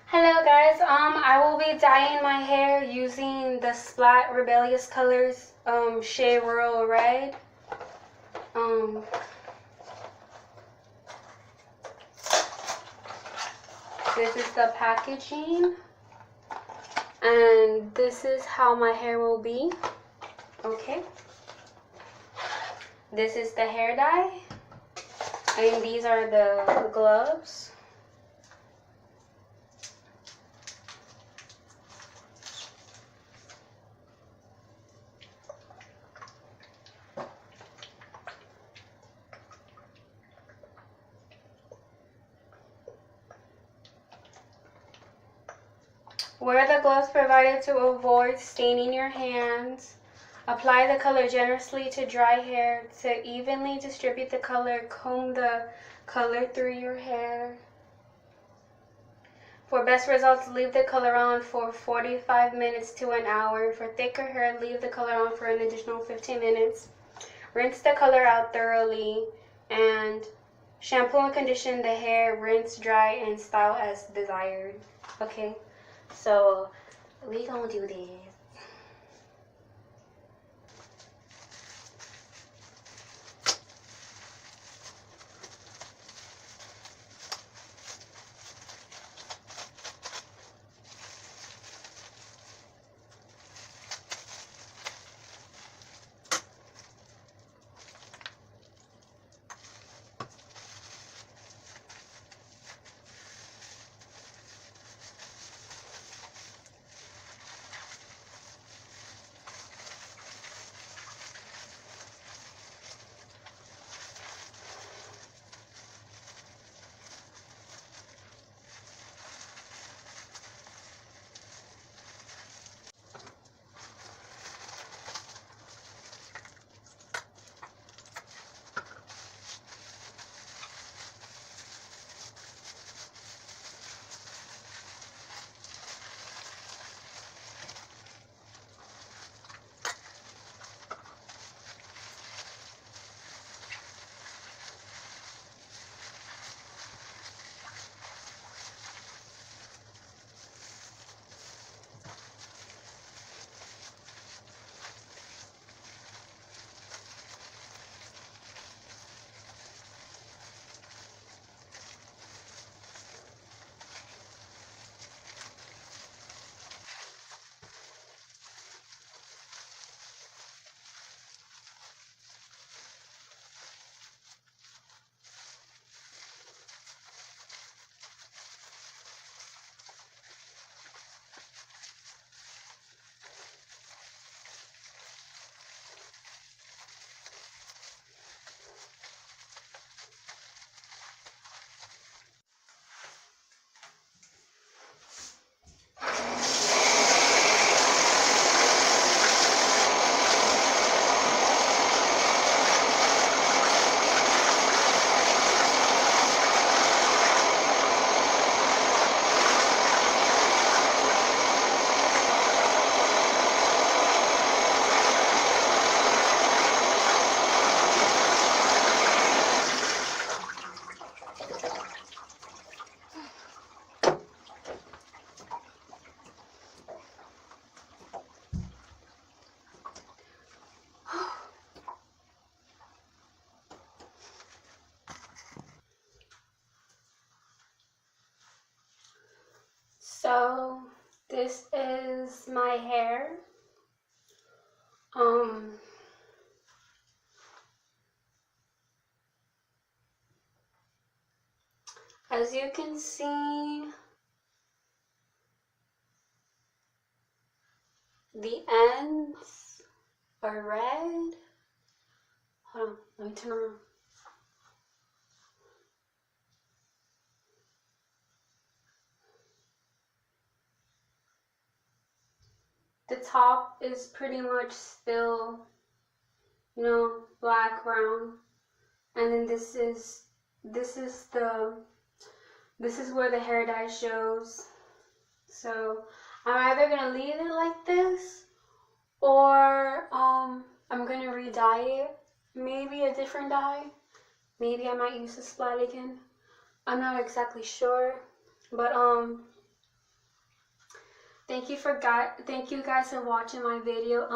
Hello guys, I will be dyeing my hair using the Splat Rebellious colors, Shea Royal Red. This is the packaging, and this is how my hair will be. Okay. This is the hair dye, and these are the gloves. Wear the gloves provided to avoid staining your hands. Apply the color generously to dry hair. To evenly distribute the color, comb the color through your hair. For best results, leave the color on for 45 minutes to an hour. For thicker hair, leave the color on for an additional 15 minutes. Rinse the color out thoroughly and shampoo and condition the hair. Rinse, dry, and style as desired. Okay. So we gonna do this. So this is my hair. As you can see, the ends are red. Hold on, let me turn around. The top is pretty much still, black, brown. And then this is where the hair dye shows. So I'm either gonna leave it like this, or I'm gonna re-dye it. Maybe a different dye. Maybe I might use the Splat again. I'm not exactly sure, but Thank you guys for watching my video.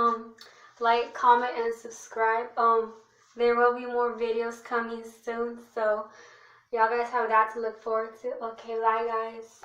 Like, comment, and subscribe. There will be more videos coming soon, so y'all guys have that to look forward to. Okay, bye guys.